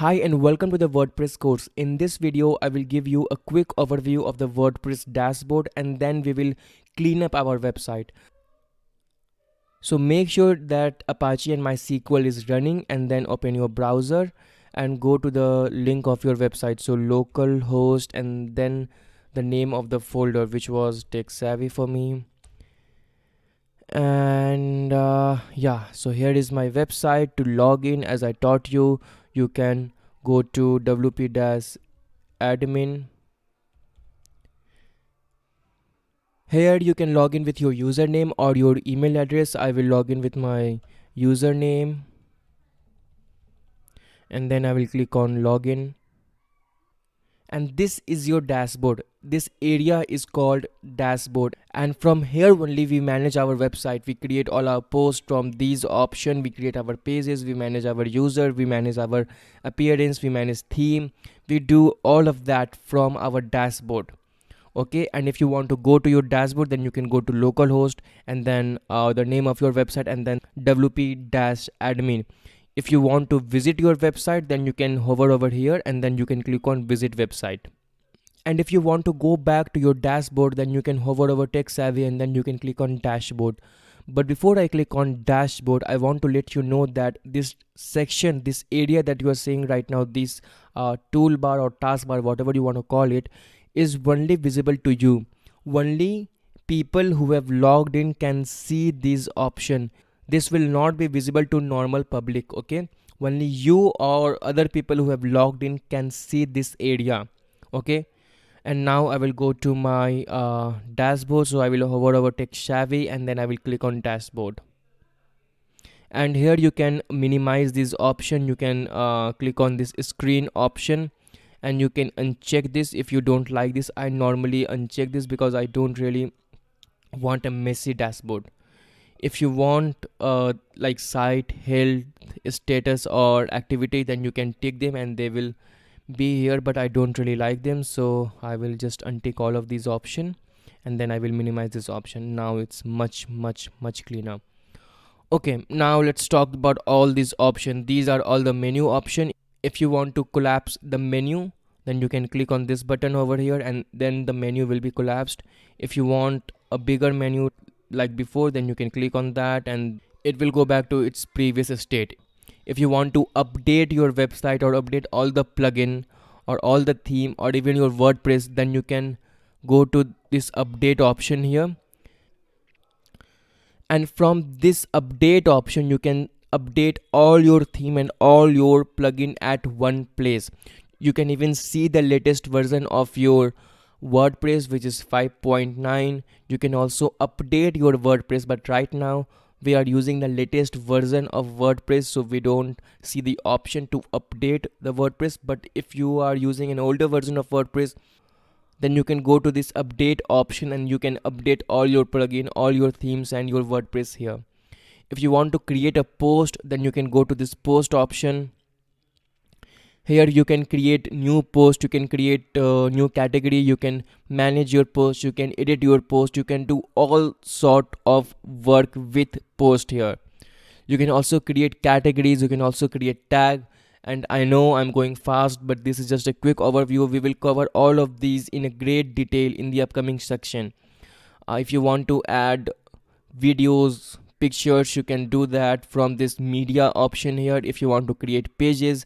Hi and welcome to the WordPress course. In this video, I will give you a quick overview of the WordPress dashboard and then we will clean up our website. So make sure that Apache and MySQL is running and then open your browser and go to the link of your website. So localhost and then the name of the folder, which was Tech Savvy for me. And yeah, so here is my website. To log in, as I taught you, you can go to wp-admin. Here you can log in with your username or your email address. I will log in with my username and then I will click on login. And this is your dashboard. This area is called dashboard, and from here only we manage our website. We create all our posts from these options. We create our pages, we manage our user, we manage our appearance, we manage theme. We do all of that from our dashboard. Okay, and if you want to go to your dashboard, then you can go to localhost and then the name of your website and then wp-admin. If you want to visit your website, then you can hover over here and then you can click on visit website. And if you want to go back to your dashboard, then you can hover over Tech Savvy and then you can click on dashboard. But before I click on dashboard, I want to let you know that this section, this area that you are seeing right now, this toolbar or taskbar, whatever you want to call it, is only visible to you. Only people who have logged in can see this option. This will not be visible to normal public. Okay, only you or other people who have logged in can see this area. Okay, and now I will go to my dashboard. So I will hover over Tech Savvy and then I will click on dashboard. And here you can minimize this option. You can click on this screen option and you can uncheck this if you don't like this. I normally uncheck this because I don't really want a messy dashboard. If you want like site health, status or activity, then you can tick them and they will be here, but I don't really like them, so I will just untick all of these options and then I will minimize this option. Now it's much cleaner. Okay, now let's talk about all these options. These are all the menu option. If you want to collapse the menu, then you can click on this button over here and then the menu will be collapsed. If you want a bigger menu like before, then you can click on that and it will go back to its previous state. If you want to update your website or update all the plugin or all the theme or even your WordPress, then you can go to this update option here. And from this update option, you can update all your theme and all your plugin at one place. You can even see the latest version of your WordPress, which is 5.9. You can also update your WordPress, but right now we are using the latest version of WordPress, so we don't see the option to update the WordPress. But if you are using an older version of WordPress, then you can go to this update option and you can update all your plugin, all your themes and your WordPress here. If you want to create a post, then you can go to this post option. Here you can create new post, you can create new category, you can manage your post, you can edit your post, you can do all sort of work with post here. You can also create categories, you can also create tag. And I know I'm going fast, but this is just a quick overview. We will cover all of these in a great detail in the upcoming section. If you want to add videos, pictures, you can do that from this media option here. If you want to create pages,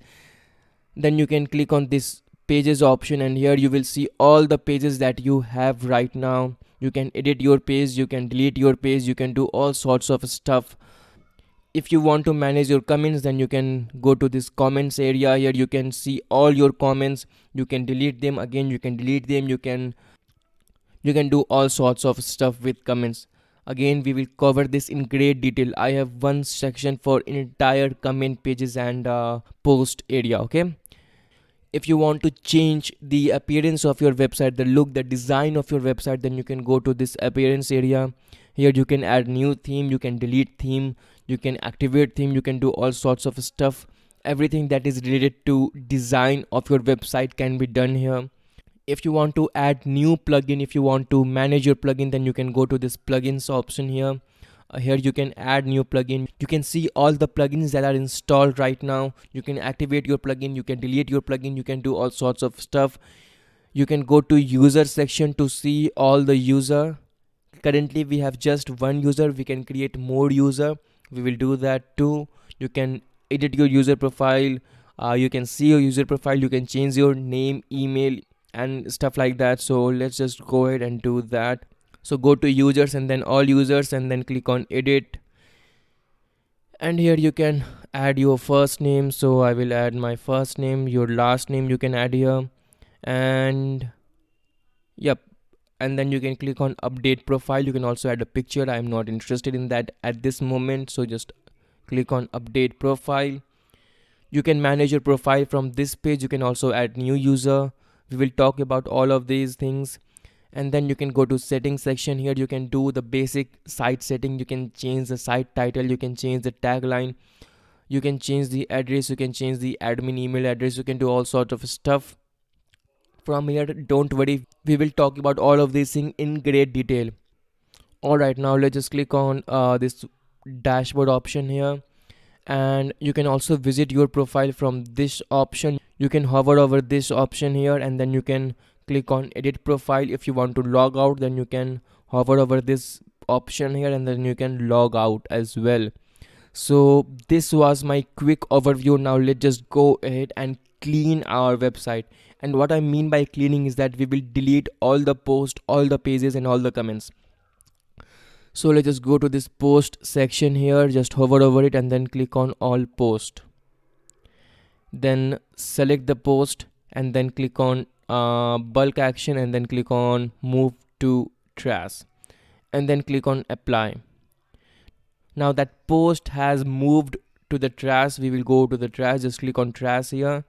then you can click on this pages option and here you will see all the pages that you have right now. You can edit your page, you can delete your page, you can do all sorts of stuff. If you want to manage your comments, then you can go to this comments area. Here you can see all your comments. You can delete them, again you can delete them. You can do all sorts of stuff with comments. Again, we will cover this in great detail. I have one section for entire comment pages and post area. Okay, if you want to change the appearance of your website, the look, the design of your website, then you can go to this appearance area. Here you can add new theme, you can delete theme, you can activate theme, you can do all sorts of stuff. Everything that is related to design of your website can be done here. If you want to add new plugin, if you want to manage your plugin, then you can go to this plugins option here. Here you can add new plugin. You can see all the plugins that are installed right now. You can activate your plugin, you can delete your plugin, you can do all sorts of stuff. You can go to user section to see all the user. Currently we have just one user, we can create more user, we will do that too. You can edit your user profile, you can see your user profile, you can change your name, email and stuff like that. So let's just go ahead and do that. So go to users and then all users and then click on edit, and here you can add your first name. So I will add my first name. Your last name you can add here, and yep, and then you can click on update profile. You can also add a picture. I am not interested in that at this moment, so just click on update profile. You can manage your profile from this page. You can also add new user. We will talk about all of these things. And then you can go to settings section. Here you can do the basic site setting. You can change the site title, you can change the tagline, you can change the address, you can change the admin email address, you can do all sorts of stuff from here. Don't worry, we will talk about all of these things in great detail. Alright, now let's just click on this dashboard option here, and you can also visit your profile from this option. You can hover over this option here, and then you can click on edit profile. If you want to log out, then you can hover over this option here, and then you can log out as well. So this was my quick overview. Now let's just go ahead and clean our website. And what I mean by cleaning is that we will delete all the posts, all the pages and all the comments. So let's just go to this post section here, just hover over it and then click on all post. Then select the post and then click on bulk action, and then click on move to trash, and then click on apply. Now that post has moved to the trash. We will go to the trash, just click on trash here,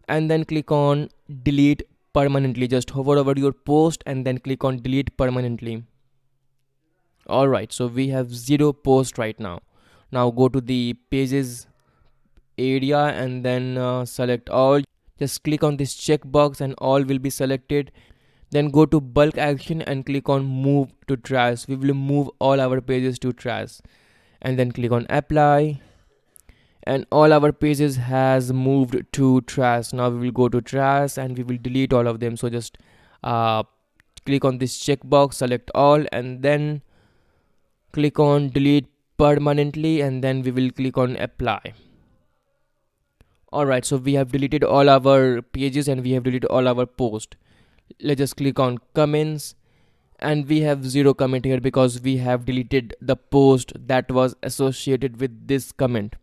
and then click on delete permanently. Just hover over your post and then click on delete permanently. Alright, so we have 0 post right now. Now go to the pages area and then select all. Just click on this checkbox and all will be selected. Then go to bulk action and click on move to trash. We will move all our pages to trash, and then click on apply, and all our pages has moved to trash. Now we will go to trash and we will delete all of them. So just click on this checkbox, select all, and then click on delete permanently, and then we will click on apply. Alright, so we have deleted all our pages and we have deleted all our posts. Let's just click on comments, and we have 0 comment here because we have deleted the post that was associated with this comment.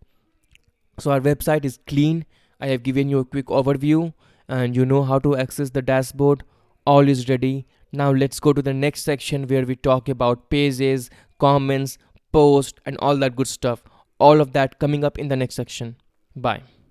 So our website is clean. I have given you a quick overview and you know how to access the dashboard. All is ready. Now let's go to the next section where we talk about pages, comments, posts and all that good stuff. All of that coming up in the next section. Bye.